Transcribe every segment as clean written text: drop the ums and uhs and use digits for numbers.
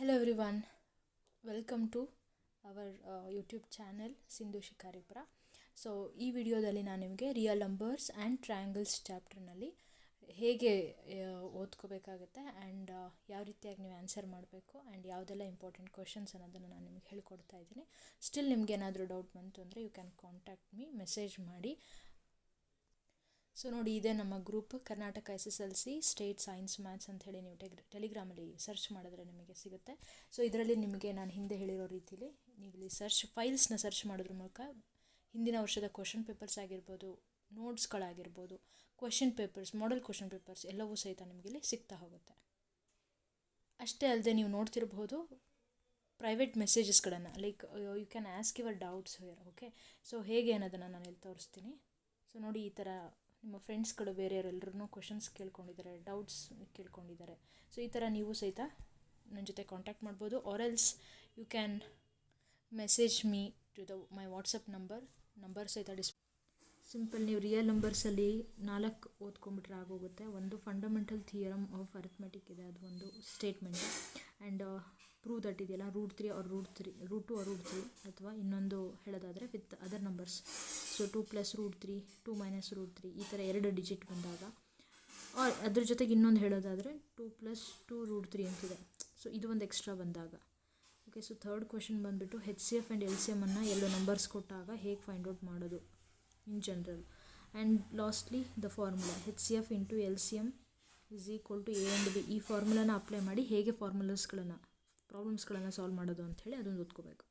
Hello everyone, welcome to our YouTube channel Sindhu Shikaripura. So ಈ ವಿಡಿಯೋದಲ್ಲಿ ನಾನು ನಿಮಗೆ ರಿಯಲ್ ನಂಬರ್ಸ್ ಆ್ಯಂಡ್ ಟ್ರಯಾಂಗಲ್ಸ್ ಚಾಪ್ಟರ್ನಲ್ಲಿ ಹೇಗೆ ಓದ್ಕೋಬೇಕಾಗುತ್ತೆ ಆ್ಯಂಡ್ ಯಾವ ರೀತಿಯಾಗಿ ನೀವು ಆನ್ಸರ್ ಮಾಡಬೇಕು ಆ್ಯಂಡ್ ಯಾವುದೆಲ್ಲ ಇಂಪಾರ್ಟೆಂಟ್ ಕ್ವಶನ್ಸ್ ಅನ್ನೋದನ್ನು ನಾನು ನಿಮಗೆ ಹೇಳ್ಕೊಡ್ತಾ ಇದ್ದೀನಿ. ಸ್ಟಿಲ್ ನಿಮ್ಗೆ ಏನಾದರೂ ಡೌಟ್ ಬಂತು ಅಂದರೆ you can contact me, message ಮಾಡಿ. ಸೊ ನೋಡಿ, ಇದೇ ನಮ್ಮ group Karnataka SSLC state science maths ಅಂತ ಹೇಳಿ ನೀವು ಟೆಲಿಗ್ರಾಮಲ್ಲಿ ಸರ್ಚ್ ಮಾಡಿದ್ರೆ ನಿಮಗೆ ಸಿಗುತ್ತೆ. ಸೊ ಇದರಲ್ಲಿ ನಿಮಗೆ ನಾನು ಹಿಂದೆ ಹೇಳಿರೋ ರೀತಿಲಿ ನೀವು ಇಲ್ಲಿ ಫೈಲ್ಸ್ನ ಸರ್ಚ್ ಮಾಡೋದ್ರ ಮೂಲಕ ಹಿಂದಿನ ವರ್ಷದ ಕ್ವಶನ್ ಪೇಪರ್ಸ್ ಆಗಿರ್ಬೋದು, ನೋಟ್ಸ್ಗಳಾಗಿರ್ಬೋದು, question papers, model question papers ಎಲ್ಲವೂ ಸಹಿತ ನಿಮಗೆ ಇಲ್ಲಿ ಸಿಗ್ತಾ ಹೋಗುತ್ತೆ. ಅಷ್ಟೇ ಅಲ್ಲದೆ ನೀವು ನೋಡ್ತಿರ್ಬೋದು ಪ್ರೈವೇಟ್ ಮೆಸೇಜಸ್ಗಳನ್ನು, like you can ask your doubts here. Okay, so ಹೇಗೆ ಅನ್ನೋದನ್ನು ನಾನು ಇಲ್ಲಿ ತೋರಿಸ್ತೀನಿ. ಸೊ ನೋಡಿ, ಈ ಥರ ನಿಮ್ಮ ಫ್ರೆಂಡ್ಸ್ಗಳು ಬೇರೆಯವರೆಲ್ಲರೂ ಕ್ವಶನ್ಸ್ ಕೇಳ್ಕೊಂಡಿದ್ದಾರೆ, ಡೌಟ್ಸ್ ಕೇಳ್ಕೊಂಡಿದ್ದಾರೆ. ಸೊ ಈ ಥರ ನೀವು ಸಹಿತ ನನ್ನ ಜೊತೆ ಕಾಂಟ್ಯಾಕ್ಟ್ ಮಾಡ್ಬೋದು. Or else you can message me to my WhatsApp number ಸಹಿತ ಸಿಂಪಲ್. ನೀವು ರಿಯಲ್ ನಂಬರ್ಸಲ್ಲಿ 4 ಓದ್ಕೊಂಡ್ಬಿಟ್ರೆ ಆಗೋಗುತ್ತೆ. ಒಂದು ಫಂಡಮೆಂಟಲ್ ಥಿಯರಮ್ ಆಫ್ ಅರಿಥ್ಮೆಟಿಕ್ ಇದೆ, ಅದು ಒಂದು ಸ್ಟೇಟ್ಮೆಂಟ್. ಆ್ಯಂಡ್ ಪ್ರೂವ್ ದಟ್ ಇದೆಯಲ್ಲ, √3 or √2 or √3, ಅಥವಾ ಇನ್ನೊಂದು ಹೇಳೋದಾದರೆ ವಿತ್ ಅದರ್ ನಂಬರ್ಸ್. ಸೊ 2 + √3, 2 - √3, ಈ ಥರ 2 ಡಿಜಿಟ್ ಬಂದಾಗ, ಅದ್ರ ಜೊತೆಗೆ ಇನ್ನೊಂದು ಹೇಳೋದಾದರೆ 2 + 2 √3 ಅಂತಿದೆ. ಸೊ ಇದು ಒಂದು ಎಕ್ಸ್ಟ್ರಾ ಬಂದಾಗ. ಓಕೆ, ಸೊ ಥರ್ಡ್ ಕ್ವೆಶನ್ ಬಂದುಬಿಟ್ಟು HCF ಆ್ಯಂಡ್ LCM ಅನ್ನು ಎಲ್ಲೋ ನಂಬರ್ಸ್ ಕೊಟ್ಟಾಗ ಹೇಗೆ ಫೈಂಡ್ ಔಟ್ ಮಾಡೋದು in general. And lastly the formula HCF × LCM = A and B. ಈ ಫಾರ್ಮುಲಾನ ಅಪ್ಲೈ ಮಾಡಿ ಹೇಗೆ ಪ್ರಾಬ್ಲಮ್ಸ್ಗಳನ್ನು ಸಾಲ್ವ್ ಮಾಡೋದು ಅಂಥೇಳಿ ಅದೊಂದು ಓದ್ಕೋಬೇಕು.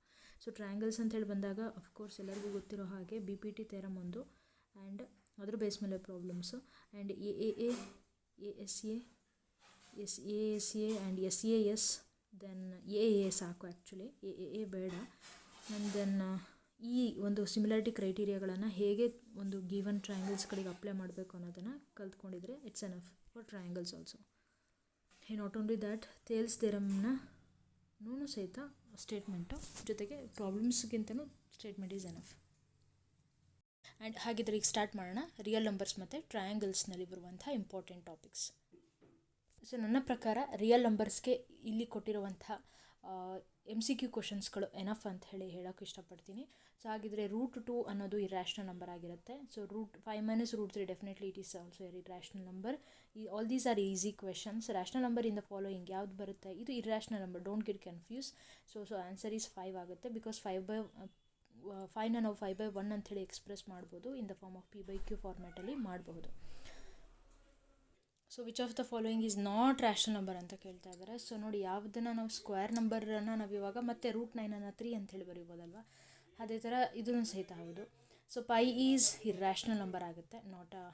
ಸೊ ಟ್ರಯಾಂಗಲ್ಸ್ ಅಂತೇಳಿ ಬಂದಾಗ ಅಫ್ಕೋರ್ಸ್ ಎಲ್ಲರಿಗೂ ಗೊತ್ತಿರೋ ಹಾಗೆ BPT ಥಿಯರಮ್ ಒಂದು, ಆ್ಯಂಡ್ ಅದ್ರ ಬೇಸ್ ಮೇಲೆ problems. And AAA, ASA, SASA and SAS, then AA ಸಾಕು, ಆ್ಯಕ್ಚುಲಿ AAA ಬೇಡ. ಆ್ಯಂಡ್ ದೆನ್ ಈ ಒಂದು ಸಿಮಿಲಾರಿಟಿ ಕ್ರೈಟೀರಿಯಾಗಳನ್ನು ಹೇಗೆ ಒಂದು ಗಿವನ್ ಟ್ರಯಾಂಗಲ್ಸ್ಗಳಿಗೆ ಅಪ್ಲೈ ಮಾಡಬೇಕು ಅನ್ನೋದನ್ನು ಕಲ್ತ್ಕೊಂಡಿದ್ರೆ it's enough for triangles also. Not only that, Thales ಥಿಯರಮ್ನ ಸಹಿತ ಸ್ಟೇಟ್ಮೆಂಟು ಜೊತೆಗೆ ಪ್ರಾಬ್ಲಮ್ಸ್ಗಿಂತಲೂ ಸ್ಟೇಟ್ಮೆಂಟ್ ಈಸ್ ಎನಫ್. ಆ್ಯಂಡ್ ಹಾಗಿದ್ರೆ ಈಗ ಸ್ಟಾರ್ಟ್ ಮಾಡೋಣ ರಿಯಲ್ ನಂಬರ್ಸ್ ಮತ್ತು ಟ್ರಯಾಂಗಲ್ಸ್ನಲ್ಲಿ ಬರುವಂಥ ಇಂಪಾರ್ಟೆಂಟ್ ಟಾಪಿಕ್ಸ್. ಸೊ ನನ್ನ ಪ್ರಕಾರ ರಿಯಲ್ ನಂಬರ್ಸ್ಗೆ ಇಲ್ಲಿ ಕೊಟ್ಟಿರುವಂಥ MCQ ಕ್ವಶನ್ಸ್ಗಳು ಎನಫ್ ಅಂತ ಹೇಳೋಕ್ಕೆ ಇಷ್ಟಪಡ್ತೀನಿ. ಸೊ ಹಾಗಿದ್ರೆ √2 ಅನ್ನೋದು ಇರ್ಯಾಷನಲ್ ನಂಬರ್ ಆಗಿರುತ್ತೆ. So √5 - √3 definitely it is also irrational number. All these are easy questions. Rational number in the following ಯಾವ್ದು ಬರುತ್ತೆ? ಇದು irrational number, don't get confuse. So answer is 5 ಆಗುತ್ತೆ. ಬಿಕಾಸ್ 5ನ ನಾವು 5/1 ಅಂಥೇಳಿ ಎಕ್ಸ್ಪ್ರೆಸ್ ಮಾಡ್ಬೋದು. In the form of P/Q ಫಾರ್ಮ್ಯಾಟಲ್ಲಿ ಮಾಡಬಹುದು. So which of the following is not rational number ಅಂತ ಕೇಳ್ತಾ ಇದ್ದಾರೆ. ಸೊ ನೋಡಿ, ಯಾವುದನ್ನು ನಾವು ಸ್ಕ್ವೇರ್ ನಂಬರನ್ನು ನಾವು ಇವಾಗ ಮತ್ತೆ √9 3 ಅಂಥೇಳಿ ಬರೀಬೋದಲ್ವ, ಅದೇ ಥರ ಇದನ್ನು ಸಹಿತ ಹೌದು. So pi is irrational number ಆಗುತ್ತೆ, not a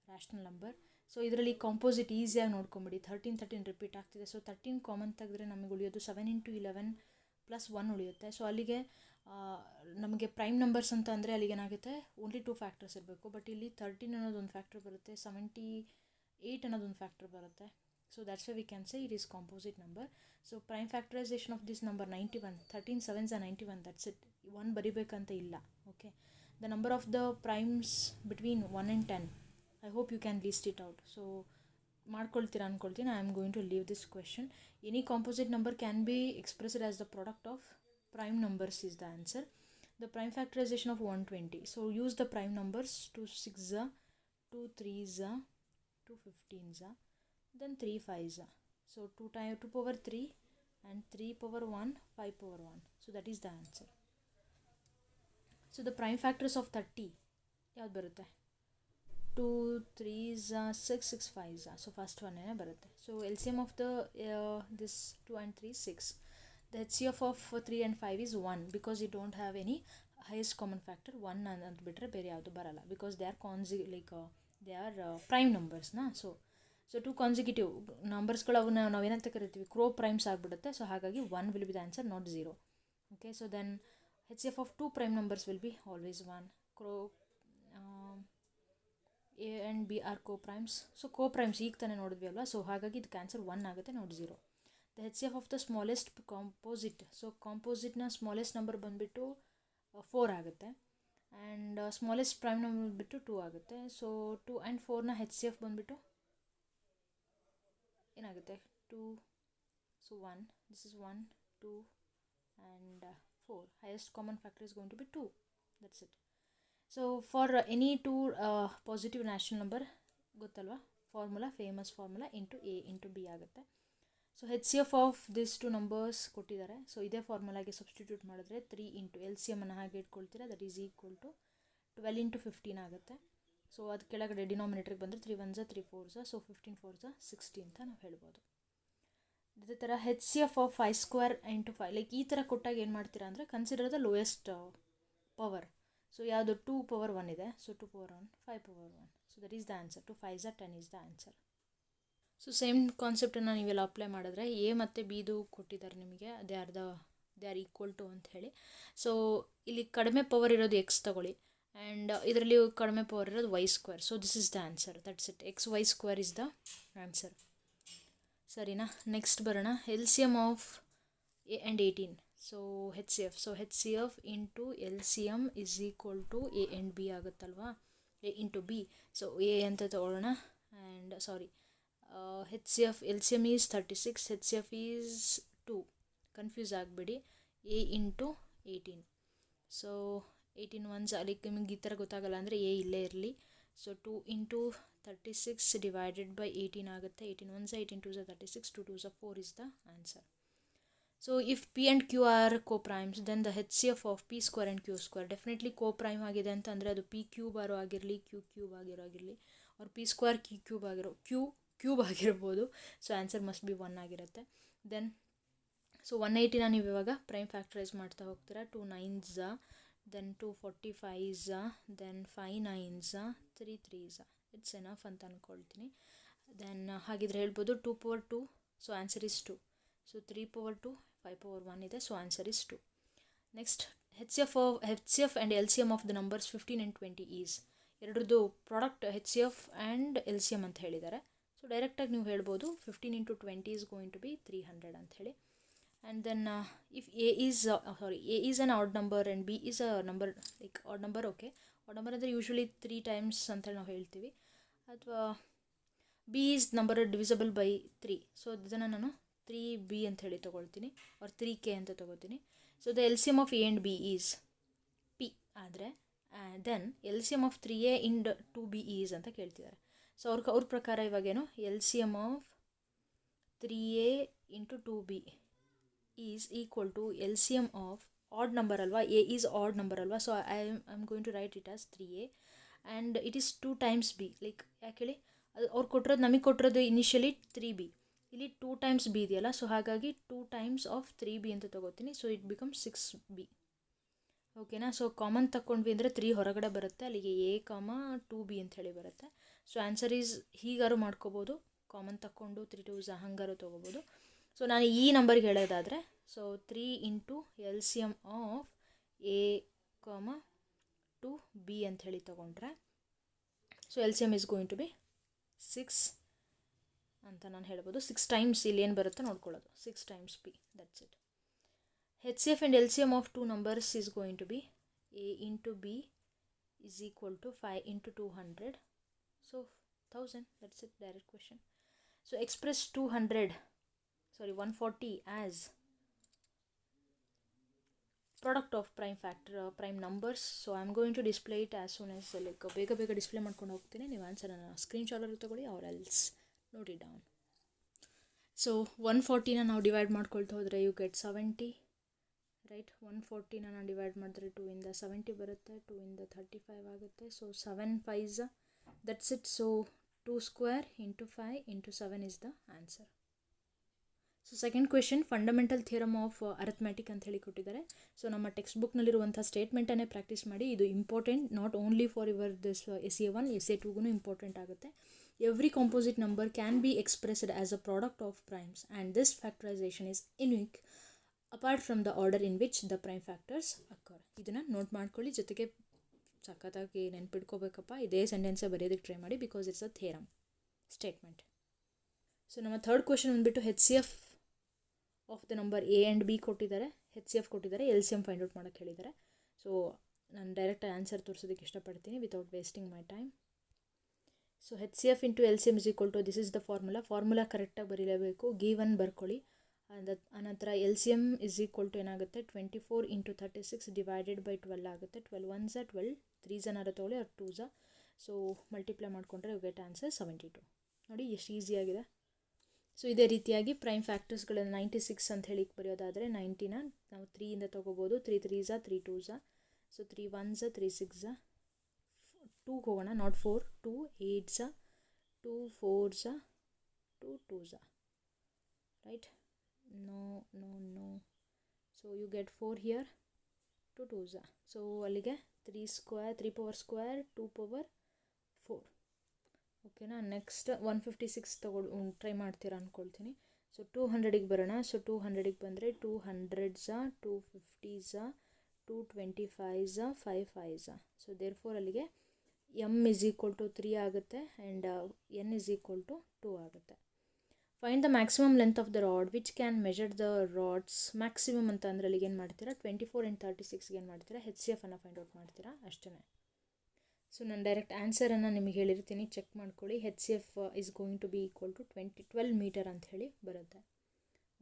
rational number. So ಇದರಲ್ಲಿ ಕಾಂಪೋಸಿಟ್ ಈಸಿಯಾಗಿ ನೋಡ್ಕೊಂಬಿಡಿ. 13 ರಿಪೀಟ್ ಆಗ್ತಿದೆ. ಸೊ 13 ಕಾಮನ್ ತೆಗೆದ್ರೆ ನಮಗೆ ಉಳಿಯೋದು 7 × 11 + 1 ಉಳಿಯುತ್ತೆ. ಸೊ ಅಲ್ಲಿಗೆ ನಮಗೆ ಪ್ರೈಮ್ ನಂಬರ್ಸ್ ಅಂತ ಅಂದರೆ ಅಲ್ಲಿಗೆ ಏನಾಗುತ್ತೆ, ಓನ್ಲಿ 2 ಫ್ಯಾಕ್ಟರ್ಸ್ ಇರಬೇಕು. ಬಟ್ ಇಲ್ಲಿ 13 ಅನ್ನೋದೊಂದು ಫ್ಯಾಕ್ಟರ್ ಬರುತ್ತೆ, 78 ಅನ್ನೋದೊಂದು ಫ್ಯಾಕ್ಟರ್ ಬರುತ್ತೆ. So that's why we can say it is composite number. So prime factorization of this number 91, 13 7s are 91, that's it. 1 ಬರಿಬೇಕಂತ ಇಲ್ಲ. Okay, the number of the primes between 1 and 10, I hope you can list it out. So ಮಾಡ್ಕೊಳ್ತೀರಾ ಅಂದ್ಕೊಳ್ತೀನಿ. I am going to leave this question. Any composite number can be expressed as the product of prime numbers is the answer. The prime factorization of 120. So use the prime numbers: 2 6s, 2 3s, 2 15s, then 3 5s. So 2 power 3 and 3 power 1, 5 power 1. So that is the answer. So the prime factors of 30 ಯಾವ್ದು ಬರುತ್ತೆ? 2 3s, 6 6 5s. So first one ಏನೇ ಬರುತ್ತೆ. So LCM of the this 2 and 3 6. The HCF of 3 and 5 is 1 because you don't have any highest common factor 1 ಅಂತ ಬಿಟ್ಟರೆ ಬೇರೆ ಯಾವುದು ಬರಲ್ಲ. Because they are prime ನಂಬರ್ಸ್ನ. ಸೊ 2 ಕಾನ್ಸಿಕ್ಯೂಟಿವ್ ನಂಬರ್ಸ್ಗಳು ಅವನ್ನ ನಾವೇನಂತ ಕರಿತೀವಿ, ಕ್ರೋ ಪ್ರೈಮ್ಸ್ ಆಗಿಬಿಡುತ್ತೆ. ಸೊ ಹಾಗಾಗಿ 1 will be the answer, not 0. Okay, so then HCF of 2 prime numbers will be always 1. A and B are co primes. So co primes ಈಗ ತಾನೇ ನೋಡಿದ್ವಿ ಅಲ್ವಾ. ಸೊ ಹಾಗಾಗಿ ಇದಕ್ಕೆ ಆನ್ಸರ್ 1 ಆಗುತ್ತೆ, not 0. The HCF of the smallest composite. So ಕಾಂಪೋಸಿಟ್ನ smallest number ಬಂದುಬಿಟ್ಟು 4 ಆಗುತ್ತೆ. ಆ್ಯಂಡ್ ಸ್ಮಾಲೆಸ್ಟ್ ಪ್ರೈಮ್ ನಂಬರ್ ಬಂದುಬಿಟ್ಟು 2 ಆಗುತ್ತೆ. ಸೊ 2 and 4ನ HCF ಬಂದುಬಿಟ್ಟು ಏನಾಗುತ್ತೆ? 2. So 1, this is 1, 2 and 4. Highest common factor is going to be 2. That's it. So for any two positive national number ಗೊತ್ತಲ್ವಾ, formula, famous formula into A into B ಆಗುತ್ತೆ. So H C F of this two numbers ಕೊಟ್ಟಿದ್ದಾರೆ. So ಇದೇ ಫಾರ್ಮುಲಾಗೆ substitute ಮಾಡಿದ್ರೆ 3 into L C M ಅನ್ನು ಹಾಗೆ ಇಟ್ಕೊಳ್ತೀರಾ, that is equal to 12 into 15 ಆಗುತ್ತೆ. ಸೊ ಅದು ಕೆಳಗಡೆ ಡಿನಾಮಿನೇಟ್ರಿಗೆ ಬಂದರೆ 3 1 3 4 ಸೊ 15 4 60 ಅಂತ ನಾವು ಹೇಳ್ಬೋದು. ಅದೇ ಥರ H C F of 5 square into 5, like ಈ ಥರ ಕೊಟ್ಟಾಗ ಏನು ಮಾಡ್ತೀರಾ ಅಂದರೆ consider the lowest power. So ಯಾವುದು 2 ಪವರ್ 1 ಇದೆ, so 2 power 1 5 power 1, so that is the answer. 2 5 10 is the answer. So same ಕಾನ್ಸೆಪ್ಟನ್ನು ನೀವೆಲ್ಲ ಅಪ್ಲೈ ಮಾಡಿದ್ರೆ ಎ ಮತ್ತು ಬಿದು ಕೊಟ್ಟಿದ್ದಾರೆ ನಿಮಗೆ, ದೇ ಆರ್ ಈಕ್ವಲ್ ಟು ಅಂತ ಹೇಳಿ. ಸೊ ಇಲ್ಲಿ ಕಡಿಮೆ ಪವರ್ ಇರೋದು ಎಕ್ಸ್ ತಗೊಳ್ಳಿ, ಆ್ಯಂಡ್ ಇದರಲ್ಲಿ ಕಡಿಮೆ ಪವರ್ ಇರೋದು Y square. So this is the answer, that's it. X Y square is the answer. ಸರಿನಾ? ನೆಕ್ಸ್ಟ್ ಬರೋಣ. L C M of A and 18. So H C F. So H C F into L C M is equal to A and B ಆಗುತ್ತಲ್ವಾ, A into B. So A ಅಂತ ತಗೊಳ್ಳೋಣ, and sorry, H C F L C M is 36, H C F is 2, confuse ಆಗಬೇಡಿ, A into 18. So 18 ones ಅದಕ್ಕೆ ನಿಮಗೆ ಈ ಥರ ಗೊತ್ತಾಗಲ್ಲ ಅಂದರೆ ಎ ಇಲ್ಲೇ ಇರಲಿ. ಸೊ 2 ಇಂಟು 36 ಡಿವೈಡೆಡ್ ಬೈ 18 ಆಗುತ್ತೆ. 18 1 18 2 36, 2 2 4 is the answer. So if p and q are co-primes, then the HCF of p square and q square definitely co-prime ಆಗಿದೆ ಅಂತ ಅಂದರೆ ಅದು p ಕ್ಯೂಬ್ ಆಗಿರಲಿ, q ಕ್ಯೂಬ್ ಆಗಿರಲಿ, ಅವ್ರ p ಸ್ಕ್ವೇರ್ q ಕ್ಯೂಬ್ ಆಗಿರ್ಬೋದು. So answer must B 1 ಆಗಿರುತ್ತೆ. Then so 180ನ ನೀವು ಇವಾಗ ಪ್ರೈಮ್ ಫ್ಯಾಕ್ಟರೈಸ್ ಮಾಡ್ತಾ ಹೋಗ್ತೀರಾ. 2 9s, then 2 45s, then 5 9s, 3 3s. It's enough ಅಂತ ಅಂದ್ಕೊಳ್ತೀನಿ. ದೆನ್ ಹಾಗಿದ್ರೆ ಹೇಳ್ಬೋದು 2 power 2, so answer is 2. So 3 power 2, 5 power 1 ಇದೆ, so answer is 2. Next H C F and L C M of the numbers 15 and 20 is. ಎರಡರದ್ದು product H C F and L C M ಅಂತ ಹೇಳಿದ್ದಾರೆ. So ಡೈರೆಕ್ಟಾಗಿ ನೀವು ಹೇಳ್ಬೋದು 15 into 20 is going to be 300 ಅಂತ ಹೇಳಿ. And then if a is an odd number and b is a number like odd number, okay, odd number ಅಂದರೆ usually 3 times ಅಂತ ನಾವು ಹೇಳ್ತೀವಿ, ಅಥವಾ b is number divisible by 3. So ಇದನ್ನು ನಾನು 3b ಅಂತ ಹೇಳಿ ತೊಗೊಳ್ತೀನಿ, or 3k ಅಂತ ತೊಗೋತೀನಿ. So the L C M of a and b is p ಆದರೆ then L C M of 3a and 2b is ಅಂತ ಕೇಳ್ತಿದ್ದಾರೆ. ಸೊ ಅವ್ರ ಪ್ರಕಾರ ಇವಾಗೇನು L C M of 3a into 2b is equal to LCM of odd number alva, a is odd number alva, so I'm going to write it as 3a and it is 2 times b. like ಯಾಕೆ ಹೇಳಿ, ಅವ್ರು ಕೊಟ್ಟಿರೋದು ನಮಗೆ ಕೊಟ್ಟಿರೋದು initially 3b, ಇಲ್ಲಿ 2 times b ಇದೆಯಲ್ಲ, so ಹಾಗಾಗಿ 2 times of 3b ಅಂತ ತೊಗೋತೀನಿ. So it become 6b. ಓಕೆನಾ? ಸೊ ಕಾಮನ್ ತಗೊಂಡ್ವಿ ಅಂದರೆ 3 ಹೊರಗಡೆ ಬರುತ್ತೆ, ಅಲ್ಲಿಗೆ a, 2b ಅಂತ ಹೇಳಿ ಬರುತ್ತೆ. ಸೊ ಆನ್ಸರ್ ಈಸ್ ಹೀಗಾರು ಮಾಡ್ಕೋಬೋದು, ಕಾಮನ್ ತಗೊಂಡು 3 2s ಹಂಗಾರು ತೊಗೋಬೋದು. ಸೊ ನಾನು ಈ ನಂಬರ್ಗೆ ಹೇಳೋದಾದರೆ, so 3 into L C M of a to b ಅಂತ ಹೇಳಿ ತೊಗೊಂಡ್ರೆ, so L C M is going to be 6 ಅಂತ ನಾನು ಹೇಳ್ಬೋದು. 6 times ಇಲ್ಲಿ ಏನು ಬರುತ್ತೋ ನೋಡ್ಕೊಳ್ಳೋದು, 6 times p, that's it. H C F and L C M of 2 numbers is going to be a into b is equal to 5 ಇಂಟು 200, so 1000, that's it, direct question. So express 140 as product of prime numbers. So I'm going to display it as soon as like ಬೇಗ display ಮಾಡ್ಕೊಂಡು ಹೋಗ್ತೀನಿ. ನೀವು ಆನ್ಸರನ್ನು ಸ್ಕ್ರೀನ್ಶಾಟಲ್ಲಿ ತೊಗೊಳ್ಳಿ, or else note it down. So 140ನ ನಾವು ಡಿವೈಡ್ ಮಾಡ್ಕೊಳ್ತಾ ಹೋದರೆ ಯು ಗೆಟ್ 70, ರೈಟ್. 140ನ ನಾನು ಡಿವೈಡ್ ಮಾಡಿದ್ರೆ 2 ಇಂದ 70 ಬರುತ್ತೆ, 2 ಇಂದ 35 ಆಗುತ್ತೆ. So 7 5s, that's it. So 2 square into 5 into 7 is the answer. So second question, fundamental theorem of arithmetic ಅಂತ ಹೇಳಿ ಕೊಟ್ಟಿದ್ದಾರೆ. ಸೊ ನಮ್ಮ ಟೆಕ್ಸ್ಟ್ ಬುಕ್ನಲ್ಲಿರುವಂಥ ಸ್ಟೇಟ್ಮೆಂಟನ್ನೇ ಪ್ರಾಕ್ಟೀಸ್ ಮಾಡಿ. ಇದು important, not only for your this SA1, SA2ಗೂ ಇಂಪಾರ್ಟೆಂಟ್ ಆಗುತ್ತೆ. Every composite number can be expressed as a product of primes and this factorization is unique apart from the order in which the prime factors occur. ಇದನ್ನು note ಮಾಡ್ಕೊಳ್ಳಿ, ಜೊತೆಗೆ ಸಖತ್ತಾಗಿ ನೆನ್ಪಿಟ್ಕೋಬೇಕಪ್ಪ. ಇದೇ ಸೆಂಟೆನ್ಸೇ ಬರೆಯೋದಕ್ಕೆ try ಮಾಡಿ, because it's a theorem statement. So ನಮ್ಮ third question ಬಂದುಬಿಟ್ಟು H C F of the number a and b ಕೊಟ್ಟಿದ್ದಾರೆ, ಹೆಚ್ ಸಿ ಎಫ್ ಕೊಟ್ಟಿದ್ದಾರೆ, L C M find out ಮಾಡೋಕ್ಕೆ ಹೇಳಿದ್ದಾರೆ. ಸೊ ನಾನು ಡೈರೆಕ್ಟಾಗಿ ಆನ್ಸರ್ ತೋರಿಸೋದಕ್ಕೆ ಇಷ್ಟಪಡ್ತೀನಿ without wasting my time. So H C F into L C M is equal to, this is the formula ಕರೆಕ್ಟಾಗಿ ಬರೀಲೇಬೇಕು. ಗಿವನ್ ಬರ್ಕೊಳ್ಳಿ, ಅನಂತರ L C M is equal to ಏನಾಗುತ್ತೆ 24 ಇಂಟು 36 ಡಿವೈಡೆಡ್ ಬೈ 12 ಆಗುತ್ತೆ. 12 1 12 3 ಜನಾರ ತೊಗೊಳ್ಳಿ ಅವ್ರು 2 ಜ. ಸೊ ಮಲ್ಟಿಪ್ಲೈ ಮಾಡಿಕೊಂಡ್ರೆ ಯು ಗೆಟ್ ಆನ್ಸರ್ 72. ನೋಡಿ ಎಷ್ಟು ಈಸಿಯಾಗಿದೆ. ಸೊ ಇದೇ ರೀತಿಯಾಗಿ ಪ್ರೈಮ್ ಫ್ಯಾಕ್ಟರ್ಸ್ಗಳನ್ನು 96 ಅಂತ ಹೇಳಿ ಬರೆಯೋದಾದರೆ 90ನ ನಾವು 3ಇಂದ ತೊಗೋಬೋದು. 3 3 ಜ 3 2 ಜ. ಸೊ 3 1 ಜ 3 6 ಜ 2 ಹೋಗೋಣ, ನಾಟ್ 4 2 8 ಜ 2 4 ಜ 2 2 ಜ right. no so you get 4 here 2 2 ಜ. ಸೊ ಅಲ್ಲಿಗೆ 3 ಸ್ಕ್ವೇರ್ 3 ಪವರ್ ಸ್ಕ್ವೇರ್ 2 ಪವರ್ 4. ಓಕೆನಾ. ನೆಕ್ಸ್ಟ್ 156 ಟ್ರೈ ಮಾಡ್ತೀರಾ ಅಂದ್ಕೊಳ್ತೀನಿ. ಸೊ 200ಗೆ ಬರೋಣ. ಸೊ 200ಗೆ ಬಂದರೆ 200 ಜ 250 ಜ 225 ಜ 5 5 ಜ. ಸೊ ದೇರ್ಫೋರ್ ಅಲ್ಲಿಗೆ ಎಮ್ ಇಸ್ ಈಕ್ವಲ್ ಟು 3 ಆಗುತ್ತೆ and N is equal to 2 ಆಗುತ್ತೆ. Find the maximum length of the rod which can measure the rods. Maximum ಅಂತ ಅಂದರೆ ಅಲ್ಲಿಗೆ ಏನು ಮಾಡ್ತೀರಾ 24 ಆ್ಯಂಡ್ 36ಗೆ ಏನು ಮಾಡ್ತೀರಾ ಹೆಚ್ ಸಿ ಎಫನ್ನು ಫೈಂಡ್ ಔಟ್ ಮಾಡ್ತೀರಾ ಅಷ್ಟೇ. ಸೊ ನಾನು ಡೈರೆಕ್ಟ್ ಆನ್ಸರನ್ನು ನಿಮಗೆ ಹೇಳಿರ್ತೀನಿ, ಚೆಕ್ ಮಾಡ್ಕೊಳ್ಳಿ. H C F is going to be equal to 12 metre ಅಂತ ಹೇಳಿ ಬರುತ್ತೆ.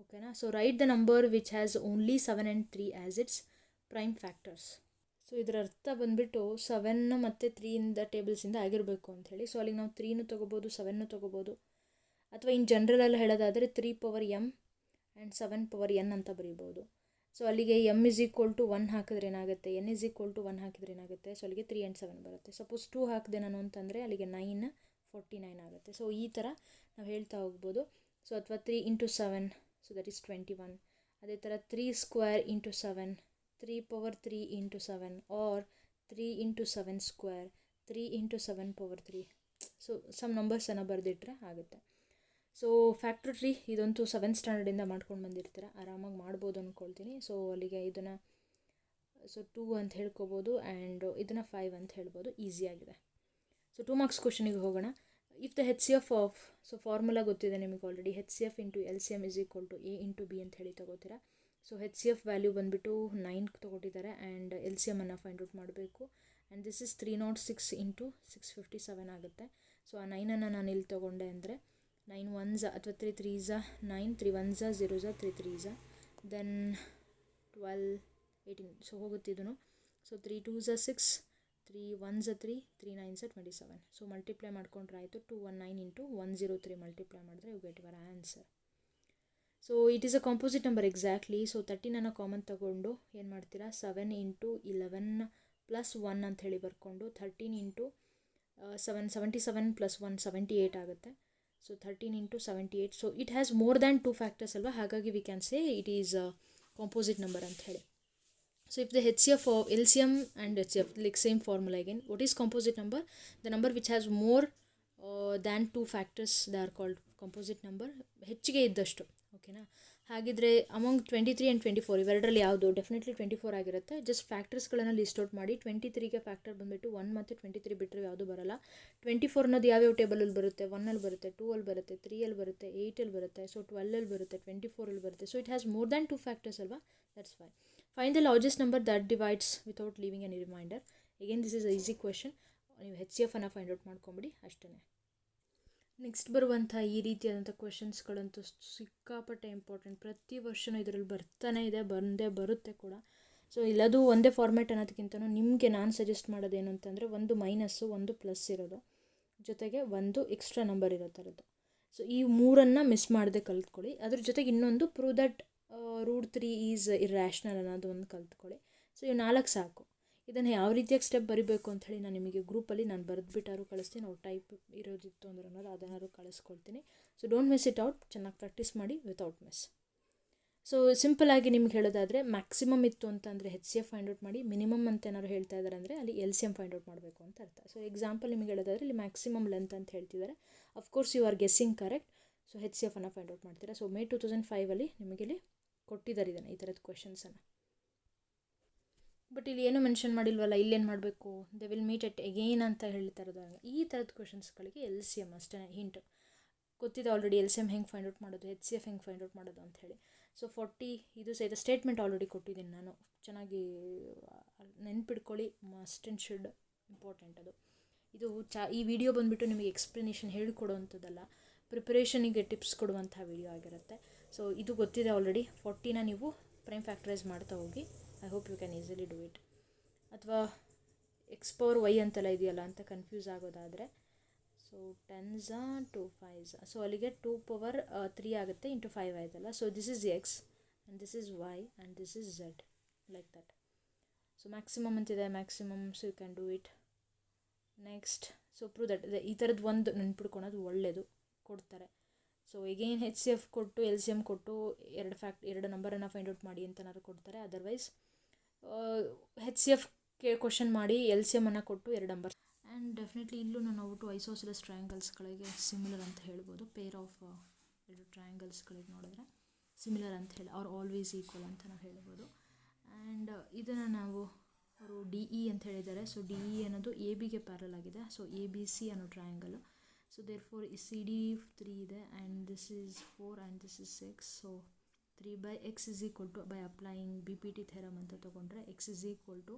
ಓಕೆನಾ. So write the number which has only 7 and 3 as its prime factors. So ಇದರ ಅರ್ಥ ಬಂದುಬಿಟ್ಟು 7 ಮತ್ತು 3ಇಂದ ಟೇಬಲ್ಸಿಂದ ಆಗಿರಬೇಕು ಅಂಥೇಳಿ. ಸೊ ಅಲ್ಲಿಗೆ ನಾವು 3ನೂ ತೊಗೋಬೋದು 7ನೂ ತೊಗೋಬೋದು, ಅಥವಾ ಇನ್ ಜನರಲಲ್ಲಿ ಹೇಳೋದಾದರೆ 3 power M and 7 power N ಅಂತ ಬರೀಬೋದು. ಸೊ ಅಲ್ಲಿಗೆ ಎಮ್ ಇಸ್ ಈಕ್ವಲ್ ಟು 1 ಹಾಕಿದ್ರೆ ಏನಾಗುತ್ತೆ, ಎನ್ ಇಸ್ ಈಕ್ವಲ್ ಟು 1 ಹಾಕಿದ್ರೆ ಏನಾಗುತ್ತೆ. ಸೊ ಅಲ್ಲಿಗೆ 3 ಆ್ಯಂಡ್ 7 ಬರುತ್ತೆ. ಸಪೋಸ್ 2 ಹಾಕಿದೆ ನಾನು ಅಂತಂದರೆ ಅಲ್ಲಿಗೆ 9 49 ಆಗುತ್ತೆ. ಸೊ ಈ ಥರ ನಾವು ಹೇಳ್ತಾ ಹೋಗ್ಬೋದು. ಸೊ ಅಥವಾ 3 ಇಂಟು 7 ಸೊ ದಟ್ ಈಸ್ 21. ಅದೇ ಥರ 3 square into 7 3 power 3 into 7 or 3 into 7 square 3 into 7 power 3. So some ನಂಬರ್ಸನ್ನು ಬರೆದಿಟ್ರೆ ಆಗುತ್ತೆ. ಸೊ ಫ್ಯಾಕ್ಟರ್ ಟ್ರೀ ಇದಂತೂ 7th ಸ್ಟ್ಯಾಂಡರ್ಡಿಂದ ಮಾಡ್ಕೊಂಡು ಬಂದಿರ್ತೀರ, ಆರಾಮಾಗಿ ಮಾಡ್ಬೋದು ಅಂದ್ಕೊಳ್ತೀನಿ. ಸೊ ಅಲ್ಲಿಗೆ ಇದನ್ನು ಸೊ 2 ಅಂತ ಹೇಳ್ಕೊಬೋದು ಆ್ಯಂಡ್ ಇದನ್ನು 5 ಅಂತ ಹೇಳ್ಬೋದು. ಈಸಿಯಾಗಿದೆ. ಸೊ 2 ಮಾರ್ಕ್ಸ್ ಕ್ವಶನಿಗೆ ಹೋಗೋಣ. If the H C F of, so formula ಗೊತ್ತಿದೆ ನಿಮಗೆ already, H C F into L C M is equal to A into B ಅಂತ ಹೇಳಿ ತೊಗೋತೀರಾ. So H C F value ಬಂದುಬಿಟ್ಟು 9 ತೊಗೊಟ್ಟಿದ್ದಾರೆ ಆ್ಯಂಡ್ ಎಲ್ ಸಿ ಎಮನ್ನು ಫೈಂಡ್ ಔಟ್ ಮಾಡಬೇಕು. And this is 306 into 657 ಆಗುತ್ತೆ. ಸೊ ಆ 9ಅನ್ನು ನಾನು ಇಲ್ಲಿ ತೊಗೊಂಡೆ ಅಂದರೆ 9 1 ಜ ಅಥವಾ 3 3 ಜ 9 3 1 ಜ 0 ಜ 3 3 ಜ ದೆನ್ 12 18. ಸೊ ಹೋಗುತ್ತೆ ಇದನ್ನು. ಸೊ 3 2 ಜ 6 3 1 ಜ 3 3 9 ಜ 27. ಸೊ ಮಲ್ಟಿಪ್ಲೈ ಮಾಡ್ಕೊಂಡ್ರೆ ಆಯಿತು 219 ಇಂಟು 103 ಮಲ್ಟಿಪ್ಲೈ ಮಾಡಿದ್ರೆ you get your answer. So it is a composite number exactly. So 13ಅನ್ನು ಕಾಮನ್ ತಗೊಂಡು ಏನು ಮಾಡ್ತೀರಾ 7 ಇಂಟು 11 ಪ್ಲಸ್ 1 ಅಂತ ಹೇಳಿ ಬರ್ಕೊಂಡು 13 ಇಂಟು 77 ಪ್ಲಸ್ 1 78 ಆಗುತ್ತೆ. So 13 into 78. So it has more than 2 factors ಅಲ್ವಾ, ಹಾಗಾಗಿ V can say it is composite number ಅಂತ ಹೇಳಿ. So if the H C F L C M and H C F like same formula again. What is composite number? The number which has more than 2 factors they are called composite number. ಹೆಚ್ಚಿಗೆ ಇದ್ದಷ್ಟು. ಓಕೆನಾ. ಹಾಗಿದ್ರೆ among 23 and 24 ಇವೆರಡರಲ್ಲಿ ಯಾವುದು? Definitely 24 ಆಗಿರುತ್ತೆ. Just ಫ್ಯಾಕ್ಟರ್ಸ್ಗಳನ್ನು list out ಮಾಡಿ. 23ಗೆ factor ಬಂದುಬಿಟ್ಟು 1 ಮತ್ತು 23 ಬಿಟ್ಟರೆ ಯಾವುದು ಬರೋಲ್ಲ. 24 ಅನ್ನೋದು ಯಾವ್ಯಾವ ಟೇಬಲಲ್ಲಿ ಬರುತ್ತೆ? 1ಅಲ್ಲಿ ಬರುತ್ತೆ, 2ಅಲ್ಲಿ ಬರುತ್ತೆ, 3ಅಲ್ಲಿ ಬರುತ್ತೆ, 8ಅಲ್ಲಿ ಬರುತ್ತೆ, ಸೊ 12ಅಲ್ಲಿ ಬರುತ್ತೆ, 24ಅಲ್ಲಿ ಬರುತ್ತೆ. So it has more than 2 factors ಅಲ್ವಾ, that's why. Find the largest number that divides without leaving any remainder. Again this is easy question. ನೀವು ಹೆಚ್ ಸಿ ಎಫನ್ನು ಫೈಂಡ್ ಔಟ್ ಮಾಡ್ಕೊಂಬಿಡಿ ಅಷ್ಟೇ. ನೆಕ್ಸ್ಟ್ ಬರುವಂಥ ಈ ರೀತಿಯಾದಂಥ ಕ್ವೆಶನ್ಸ್ಗಳಂತೂ ಸಿಕ್ಕಾಪಟ್ಟೆ ಇಂಪಾರ್ಟೆಂಟ್. ಪ್ರತಿ ವರ್ಷವೂ ಇದರಲ್ಲಿ ಬರ್ತಾನೆ ಇದೆ, ಬಂದೇ ಬರುತ್ತೆ ಕೂಡ. ಸೊ ಇಲ್ಲದು ಒಂದೇ ಫಾರ್ಮ್ಯಾಟ್ ಅನ್ನೋದಕ್ಕಿಂತನೂ ನಿಮಗೆ ನಾನು ಸಜೆಸ್ಟ್ ಮಾಡೋದೇನು ಅಂತಂದರೆ ಒಂದು ಮೈನಸ್ಸು ಒಂದು ಪ್ಲಸ್ ಇರೋದು, ಜೊತೆಗೆ ಒಂದು ಎಕ್ಸ್ಟ್ರಾ ನಂಬರ್ ಇರೋ ಥರದ್ದು. ಸೊ ಈ ಮೂರನ್ನು ಮಿಸ್ ಮಾಡದೆ ಕಲ್ತ್ಕೊಳ್ಳಿ. ಅದ್ರ ಜೊತೆಗೆ ಇನ್ನೊಂದು ಪ್ರೂವ್ ದಟ್ √3 ಈಸ್ ಇರ್ರ್ಯಾಷನಲ್ ಅನ್ನೋದು ಒಂದು ಕಲ್ತ್ಕೊಳ್ಳಿ. ಸೊ ಇವು 4 ಸಾಕು. ಇದನ್ನು ಯಾವ ರೀತಿಯಾಗಿ ಸ್ಟೆಪ್ ಬರೀಬೇಕು ಅಂಥೇಳಿ ನಾನು ನಿಮಗೆ ಗ್ರೂಪಲ್ಲಿ ನಾನು ಬರೆದ್ಬಿಟ್ಟಾರು ಕಳಿಸ್ತೀನಿ. ನಾವು ಟೈಪ್ ಇರೋದಿತ್ತು ಅಂದ್ರೆ ಅನ್ನೋದು ಅದನ್ನಾರು ಕಳಿಸ್ಕೊಳ್ತೀನಿ. So don't miss it out. ಚೆನ್ನಾಗಿ ಪ್ರಾಕ್ಟೀಸ್ ಮಾಡಿ ವಿತೌಟ್ ಮಿಸ್. ಸೊ ಸಿಂಪಲಾಗಿ ನಿಮ್ಗೆ ಹೇಳೋದಾದರೆ ಮ್ಯಾಕ್ಸಿಮಮ್ ಇತ್ತು ಅಂತಂದರೆ H C F find out ಮಾಡಿ. ಮಿನಿಮಮ್ ಅಂತ ಏನಾದ್ರು ಹೇಳ್ತಾ ಇದ್ದಾರೆ ಅಂದರೆ ಅಲ್ಲಿ L C M find out ಮಾಡಬೇಕು ಅಂತ ಅರ್ಥ. ಸೊ ಎಕ್ಸಾಂಪಲ್ ನಿಮಗೆ ಹೇಳೋದಾದರೆ ಇಲ್ಲಿ ಮ್ಯಾಕ್ಸಿಮಮ್ ಲೆಂತ್ ಅಂತ ಹೇಳ್ತಿದ್ದಾರೆ. Of course you are guessing correct. So H C ಎಫನ್ನು ಫೈಂಡ್ ಔಟ್ ಮಾಡ್ತೀರಾ. ಸೊ ಮೇ 2005 ನಿಮಗೆ ಇಲ್ಲಿ ಕೊಟ್ಟಿದ್ದಾರೆ ಇದನ್ನು, ಈ ಥರದ ಕ್ವೆಶನ್ಸನ್ನು. ಬಟ್ ಇಲ್ಲಿ ಏನೂ ಮೆನ್ಷನ್ ಮಾಡಿಲ್ವಲ್ಲ, ಇಲ್ಲೇನು ಮಾಡಬೇಕು? They will meet at again ಅಂತ ಹೇಳ್ತಾ ಇರೋದಾಗ ಈ ಥರದ ಕ್ವೆಶನ್ಸ್ಗಳಿಗೆ ಎಲ್ ಸಿ ಎಮ್ ಅಷ್ಟೇ ಹಿಂಟ್ ಗೊತ್ತಿದೆ ಆಲ್ರೆಡಿ. ಎಲ್ ಸಿ ಎಮ್ ಹೆಂಗೆ ಫೈಂಡ್ ಔಟ್ ಮಾಡೋದು, ಹೆಚ್ ಸಿ ಎಫ್ ಹೆಂಗೆ ಫೈಂಡ್ ಔಟ್ ಮಾಡೋದು ಅಂತ ಹೇಳಿ. ಸೊ 40 ಇದು ಸಹಿತ ಸ್ಟೇಟ್ಮೆಂಟ್ ಆಲ್ರೆಡಿ ಕೊಟ್ಟಿದ್ದೀನಿ ನಾನು. ಚೆನ್ನಾಗಿ ನೆನ್ಪಿಡ್ಕೊಳ್ಳಿ. ಮಸ್ಟ್ ಆ್ಯಂಡ್ ಶುಡ್ ಇಂಪಾರ್ಟೆಂಟ್ ಅದು. ಇದು ಈ ವಿಡಿಯೋ ಬಂದುಬಿಟ್ಟು ನಿಮಗೆ ಎಕ್ಸ್ಪ್ಲನೇಷನ್ ಹೇಳಿಕೊಡುವಂಥದ್ದಲ್ಲ, ಪ್ರಿಪರೇಷನಿಗೆ ಟಿಪ್ಸ್ ಕೊಡುವಂಥ ವಿಡಿಯೋ ಆಗಿರುತ್ತೆ. ಸೊ ಇದು ಗೊತ್ತಿದೆ ಆಲ್ರೆಡಿ. 40ನ ನೀವು ಪ್ರೈಮ್ ಫ್ಯಾಕ್ಟರೈಸ್ ಮಾಡ್ತಾ ಹೋಗಿ. I hope you can easily do it. ಅಥವಾ ಎಕ್ಸ್ ಪವರ್ ವೈ ಅಂತೆಲ್ಲ ಇದೆಯಲ್ಲ ಅಂತ confuse ಆಗೋದಾದರೆ, so 10s 2 5s, so ಅಲ್ಲಿಗೆ 2 ಪವರ್ 3 ಆಗುತ್ತೆ ಇಂಟು 5 ಆಯ್ತಲ್ಲ. So this is X and this is Y and this is Z, like that. So maximum ಅಂತಿದೆ, maximum, so you can do it. Next, so prove that. ಈ ಥರದ್ದು ಒಂದು ನೆನ್ಪಿಡ್ಕೊಳೋದು ಒಳ್ಳೆಯದು, ಕೊಡ್ತಾರೆ. So again H C F ಕೊಟ್ಟು L C M ಕೊಟ್ಟು ಎರಡು ನಂಬರನ್ನು ಫೈಂಡ್ ಔಟ್ ಮಾಡಿ ಅಂತನಾದ್ರು ಕೊಡ್ತಾರೆ. Otherwise H C F question ಮಾಡಿ ಎಲ್ ಸಿ ಎಮನ್ನು ಕೊಟ್ಟು 2 ನಂಬರ್. ಆ್ಯಂಡ್ ಡೆಫಿನೆಟ್ಲಿ ಇಲ್ಲೂ ನಾವು ಐಸೋಸೆಲಸ್ ಟ್ರಯಾಂಗಲ್ಸ್ಗಳಿಗೆ ಸಿಮಿಲರ್ ಅಂತ ಹೇಳ್ಬೋದು. ಪೇರ್ ಆಫ್ 2 ಟ್ರಯಾಂಗಲ್ಸ್ಗಳಿಗೆ ನೋಡಿದ್ರೆ ಸಿಮಿಲರ್ ಅಂತ ಹೇಳಿ, ಆರ್ ಆಲ್ವೇಸ್ ಈಕ್ವಲ್ ಅಂತ ನಾವು ಹೇಳ್ಬೋದು. ಆ್ಯಂಡ್ ಇದನ್ನು ನಾವು ಅವರು ಡಿ ಇ ಅಂತ ಹೇಳಿದ್ದಾರೆ. ಸೊ ಡಿ ಇ ಅನ್ನೋದು ಎ ಬಿಗೆ ಪ್ಯಾರಲ್ ಆಗಿದೆ. ಸೊ ಎ ಬಿ ಸಿ ಅನ್ನೋ triangle. So therefore C D 3 ಇದೆ and this is 4 and this is 6. So 3/x is equal to, by applying B P T theorem ಅಂತ ತೊಗೊಂಡ್ರೆ, x is equal to,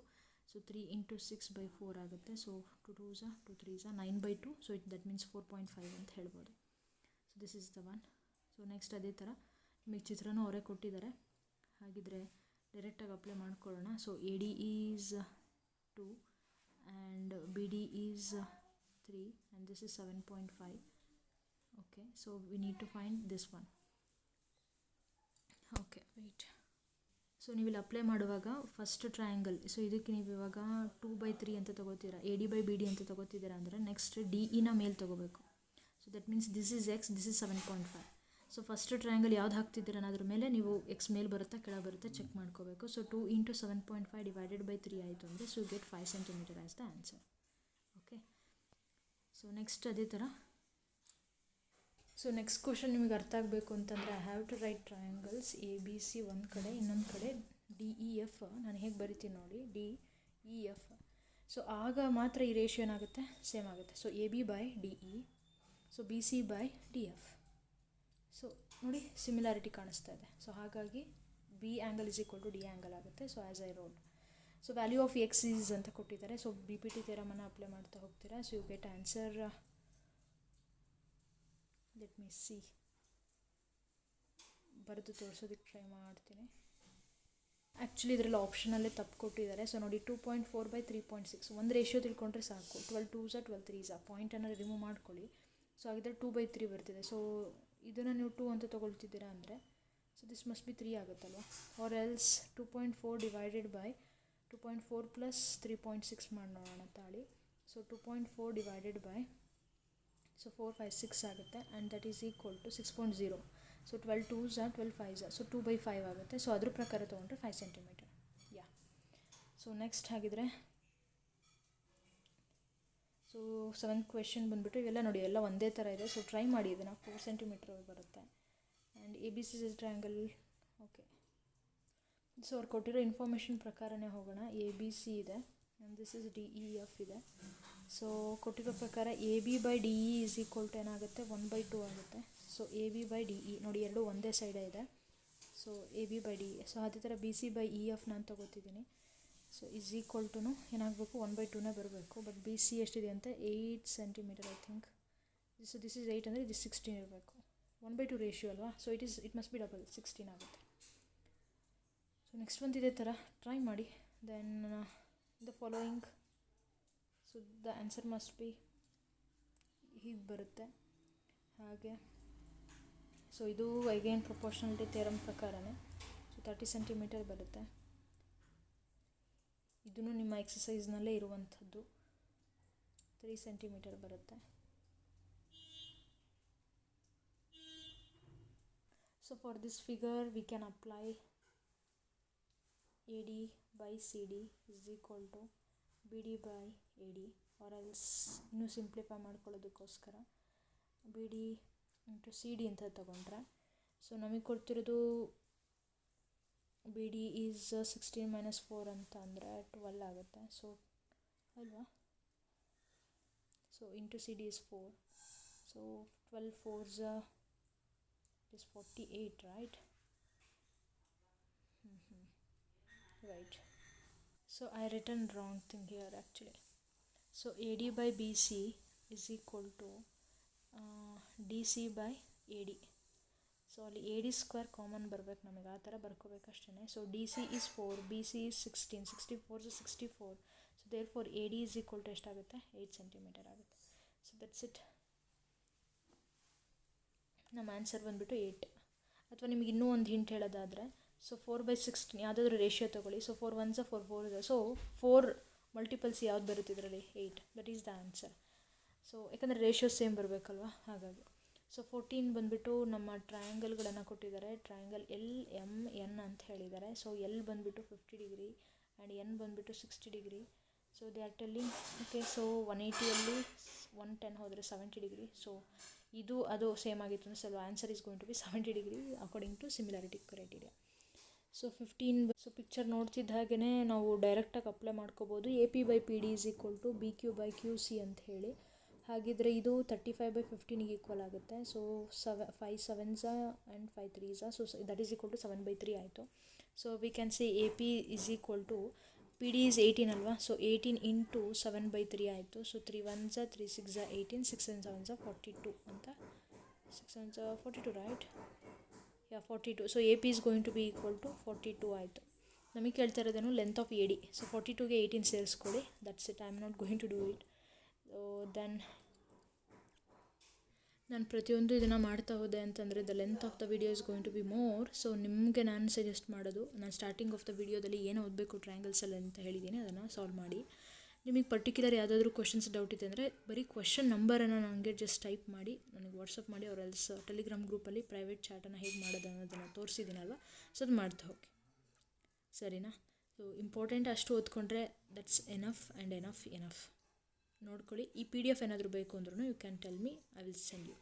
so 3 into 6/4 ಆಗುತ್ತೆ. So 2 2s 2 3s 9/2. So that means 4.5 ಅಂತ ಹೇಳ್ಬೋದು. So this is the one. So next ಅದೇ ಥರ ನಿಮಗೆ ಚಿತ್ರನೂ ಅವರೇ ಕೊಟ್ಟಿದ್ದಾರೆ. ಹಾಗಿದ್ರೆ ಡೈರೆಕ್ಟಾಗಿ ಅಪ್ಲೈ ಮಾಡ್ಕೊಳ್ಳೋಣ. So a D is 2 and b d is 3 and this is 7.5. Okay, so we need to find this one. Okay, wait. So ನೀವು ಇಲ್ಲಿ ಅಪ್ಲೈ ಮಾಡುವಾಗ ಫಸ್ಟ್ ಟ್ರಯಾಂಗಲ್, ಸೊ ಇದಕ್ಕೆ ನೀವು ಇವಾಗ 2/3 ಅಂತ ತೊಗೋತೀರಾ, A D by B D ಅಂತ ತೊಗೋತಿದ್ದೀರಾ ಅಂದರೆ ನೆಕ್ಸ್ಟ್ ಡಿ ಇನ ಮೇಲೆ ತೊಗೋಬೇಕು. So that means this is X, this is 7.5. So first triangle ಯಾವ್ದು ಹಾಕ್ತಿದ್ದೀರ ಅನ್ನೋದ್ರ ಮೇಲೆ ನೀವು ಎಕ್ಸ್ ಮೇಲೆ ಬರುತ್ತಾ ಕೆಳಗೆ ಬರುತ್ತೆ ಚೆಕ್ ಮಾಡ್ಕೋಬೇಕು. ಸೊ 2 into 7.5 divided by 3 ಆಯಿತು ಅಂದರೆ, so you get 5 centimeter as the answer. Okay, so next ಅದೇ ಥರ. ಸೊ ನೆಕ್ಸ್ಟ್ ಕ್ವಶನ್ ನಿಮಗೆ ಅರ್ಥ ಆಗಬೇಕು ಅಂತಂದರೆ, I have to write triangles A B C ಒಂದು ಕಡೆ, ಇನ್ನೊಂದು ಕಡೆ ಡಿ ಇ ಎಫ್. ನಾನು ಹೇಗೆ ಬರಿತೀನಿ ನೋಡಿ, ಡಿ ಇ ಎಫ್. ಸೊ ಆಗ ಮಾತ್ರ ಈ ರೇಷಿಯೋ ಏನಾಗುತ್ತೆ, ಸೇಮ್ ಆಗುತ್ತೆ. So A B by D E, so B C by D F. So ನೋಡಿ ಸಿಮಿಲಾರಿಟಿ ಕಾಣಿಸ್ತಾ ಇದೆ. ಸೊ ಹಾಗಾಗಿ B angle is equal to D angle ಆಗುತ್ತೆ. So as I wrote, so value of X is ಅಂತ ಕೊಟ್ಟಿದ್ದಾರೆ. So B P T ಥೆರಮನ್ನು apply ಮಾಡ್ತಾ ಹೋಗ್ತೀರಾ. So you get answer. Let me see, ಬರೆದು ತೋರಿಸೋದಕ್ಕೆ ಟ್ರೈ ಮಾಡ್ತೀನಿ. ಆ್ಯಕ್ಚುಲಿ ಇದರಲ್ಲಿ ಆಪ್ಷನಲ್ಲೇ ತಪ್ಪು ಕೊಟ್ಟಿದ್ದಾರೆ. ಸೊ ನೋಡಿ 2.4/3.6 ಒಂದು ರೇಷಿಯೋ ತಿಳ್ಕೊಂಡ್ರೆ ಸಾಕು. 12 2s 12 3s ಪಾಯಿಂಟನ್ನು ರಿಮೂವ್ ಮಾಡ್ಕೊಳ್ಳಿ. ಸೊ ಹಾಗಿದ್ರೆ 2/3 ಬರ್ತಿದೆ. ಸೊ ಇದನ್ನು ನೀವು 2 ಅಂತ ತೊಗೊಳ್ತಿದ್ದೀರಾ ಅಂದರೆ, ಸೊ ದಿಸ್ ಮಸ್ಟ್ ಬಿ 3 ಆಗುತ್ತಲ್ವ. Or else 2.4 divided by 2.4 plus 3.6 ಮಾಡಿ ನೋಡೋಣ ತಾಳಿ. ಸೊ 2.4 divided by, ಸೊ 4 5 6 ಆಗುತ್ತೆ and that is equal to 6.0. So 12 2s 12 5s, ಸೊ 2/5 ಆಗುತ್ತೆ. ಸೊ ಅದ್ರ ಪ್ರಕಾರ ತೊಗೊಂಡ್ರೆ 5 centimeter. ಯಾ, ಸೊ ನೆಕ್ಸ್ಟ್ ಹಾಗಿದ್ರೆ ಸೊ 7th ಕ್ವೆಶನ್ ಬಂದುಬಿಟ್ಟು, ಇವೆಲ್ಲ ನೋಡಿ ಎಲ್ಲ ಒಂದೇ ಥರ ಇದೆ. ಸೊ ಟ್ರೈ ಮಾಡಿ, ಇದನ್ನು 4 centimeter ಬರುತ್ತೆ. And A B C triangle. Okay, so ಅವ್ರು ಕೊಟ್ಟಿರೋ ಇನ್ಫಾರ್ಮೇಷನ್ ಪ್ರಕಾರನೇ ಹೋಗೋಣ. ಎ ಬಿ ಸಿ ಇದೆ and this is D E F ಇದೆ. ಸೊ ಕೊಟ್ಟಿರೋ ಪ್ರಕಾರ A B by D E is equal to ಏನಾಗುತ್ತೆ, 1/2 ಆಗುತ್ತೆ. So A B by D E ನೋಡಿ ಎರಡು ಒಂದೇ ಸೈಡೇ ಇದೆ. So A B by D E. So ಅದೇ ಥರ B C by E F ನಾನು ತೊಗೋತಿದ್ದೀನಿ. ಸೊ ಈಸ್ ಈಕ್ವಲ್ ಟುನು ಏನಾಗಬೇಕು, 1/2ನೇ ಬರಬೇಕು. ಬಟ್ ಬಿ ಸಿ ಎಷ್ಟಿದೆ ಅಂತ 8 centimeter I think. So this is 8 ಅಂದರೆ ದಿಸ್ 16 ಇರಬೇಕು. 1/2 ರೇಷಿಯೋ ಅಲ್ವಾ. So it must be double 16 ಆಗುತ್ತೆ. ಸೊ ನೆಕ್ಸ್ಟ್ ಒಂದು ಇದೇ ಥರ ಟ್ರೈ ಮಾಡಿ. Then the following, so the answer must be ಹೀಗೆ ಬರುತ್ತೆ ಹಾಗೆ. ಸೊ ಇದು ಅಗೇನ್ ಪ್ರಪೋರ್ಷನಾಲಿಟಿ ಥಿಯರಮ್ ಪ್ರಕಾರನೇ. ಸೊ 30 centimeter ಬರುತ್ತೆ. ಇದೂ ನಿಮ್ಮ ಎಕ್ಸಸೈಸ್ನಲ್ಲೇ ಇರುವಂಥದ್ದು. 3 centimeter ಬರುತ್ತೆ. So for this figure we can apply A D by C D is equal to B D by A D, or else ಇನ್ನೂ ಸಿಂಪ್ಲಿಫೈ ಮಾಡ್ಕೊಳ್ಳೋದಕ್ಕೋಸ್ಕರ B D into C D ಅಂತ ತಗೊಂಡ್ರೆ, so ನಮಗೆ ಕೊಡ್ತಿರೋದು ಬಿ ಡಿ ಈಸ್ 16 - 4 ಅಂತ ಅಂದರೆ 12 ಆಗುತ್ತೆ. So ಅಲ್ವಾ. So into C D is 4. So 12 4s is 48, right? Right. So I written wrong thing here actually. So AD by BC is equal to DC by AD. So ಅಲ್ಲಿ A D square common ಬರಬೇಕು ನಮಗೆ, ಆ ಥರ ಬರ್ಕೋಬೇಕಷ್ಟೇ. So D C is 4, B C is 16, 64 so 64. So therefore A D is equal to ಎಷ್ಟಾಗುತ್ತೆ, 8 centimetre ಆಗುತ್ತೆ. So that's it. ನಮ್ಮ answer ಬಂದುಬಿಟ್ಟು 8. ಅಥವಾ ನಿಮಗೆ ಇನ್ನೂ ಒಂದು ಹಿಂಟ್ ಹೇಳೋದಾದರೆ, ಸೊ 4/16 ಯಾವುದಾದ್ರೂ ರೇಷಿಯೋ ತೊಗೊಳ್ಳಿ. So 4 1s 4 4s, so 4 multiples ಯಾವ್ದು ಬರುತ್ತೆ ಇದರಲ್ಲಿ, 8. That is the answer. So ಯಾಕಂದರೆ ರೇಷಿಯೋ ಸೇಮ್ ಬರಬೇಕಲ್ವ, ಹಾಗಾಗಿ. ಸೊ 14 ಬಂದುಬಿಟ್ಟು ನಮ್ಮ ಟ್ರಯಾಂಗಲ್ಗಳನ್ನು ಕೊಟ್ಟಿದ್ದಾರೆ. ಟ್ರಯಾಂಗಲ್ ಎಲ್ ಎಮ್ ಎನ್ ಅಂತ ಹೇಳಿದ್ದಾರೆ. ಸೊ ಎಲ್ ಬಂದುಬಿಟ್ಟು 50 ಡಿಗ್ರಿ ಆ್ಯಂಡ್ ಎನ್ ಬಂದುಬಿಟ್ಟು 60 degree. So they are telling, okay. So 180ಯಲ್ಲಿ 110 ಹೋದರೆ 70 ಡಿಗ್ರಿ. ಸೊ ಇದು ಅದು ಸೇಮ್ ಆಗಿತ್ತು ಅಂದರೆ ಸ್ವಲ್ಪ answer is going to be 70 degree according to similarity criteria. So 15. So picture ನೋಡ್ತಿದ್ದ ಹಾಗೆಯೇ ನಾವು ಡೈರೆಕ್ಟಾಗಿ ಅಪ್ಲೈ ಮಾಡ್ಕೋಬೋದು. AP/PD is equal to BQ/QC ಅಂತ ಹೇಳಿ. ಹಾಗಿದ್ರೆ ಇದು 35/15 ಈಕ್ವಲ್ ಆಗುತ್ತೆ. So 5 7s and 5 3s, so that is equal to 7/3 ಆಯಿತು. So we can see AP is equal to PD is 18 ಅಲ್ವಾ. ಸೊ 18 ಇಂಟು 7/3 ಆಯಿತು. So 3 1s 3 6s 18, 6 and 7s 42 ಅಂತ. 6 7s 42 right, yeah 42. So AP is going to be equal to 42 ಆಯಿತು. ನಮಗೆ ಕೇಳ್ತಾ ಇರೋದೇನು, length of AD. So 42ಗೆ 18 ಸೇರಿಸ್ಕೊಳ್ಳಿ, that's it. I am not going to do it. Then ನಾನು ಪ್ರತಿಯೊಂದು ಇದನ್ನು ಮಾಡ್ತಾ ಹೋದೆ ಅಂತಂದರೆ the length of the video is going to be more. So ನಿಮಗೆ ನಾನು ಸಜೆಸ್ಟ್ ಮಾಡೋದು, ನಾನು ಸ್ಟಾರ್ಟಿಂಗ್ ಆಫ್ ದ ವಿಡಿಯೋದಲ್ಲಿ ಏನು ಓದಬೇಕು ಟ್ರಯಾಂಗಲ್ಸಲ್ಲಿ ಅಂತ ಹೇಳಿದ್ದೀನಿ, ಅದನ್ನು ಸಾಲ್ವ್ ಮಾಡಿ. ನಿಮಗೆ ಪರ್ಟಿಕ್ಯುಲರ್ ಯಾವುದಾದ್ರೂ ಕ್ವಶನ್ಸ್ ಡೌಟ್ ಇದೆ ಅಂದರೆ ಬರೀ ಕ್ವಶನ್ ನಂಬರನ್ನು ನನಗೆ ಜಸ್ಟ್ ಟೈಪ್ ಮಾಡಿ ನನಗೆ ವಾಟ್ಸಪ್ ಮಾಡಿ, ಅವ್ರ ಎಲ್ಸ್ ಟೆಲಿಗ್ರಾಮ್ ಗ್ರೂಪಲ್ಲಿ ಪ್ರೈವೇಟ್ ಚಾಟನ್ನು ಹೇಗೆ ಮಾಡೋದು ಅನ್ನೋದನ್ನು ತೋರಿಸಿದ್ದೀನಲ್ವ. ಸೊ ಅದು ಮಾಡ್ತಾ ಹೋಗಿ, ಸರಿನಾ. ಸೊ ಇಂಪಾರ್ಟೆಂಟ್ ಅಷ್ಟು ಓದ್ಕೊಂಡ್ರೆ ದಟ್ಸ್ ಎನಫ್ ಆ್ಯಂಡ್ ಎನಫ್. ನೋಡ್ಕೊಳ್ಳಿ. ಈ PDF ಏನಾದರೂ ಬೇಕು ಅಂದ್ರೂ you can tell me, I will send you.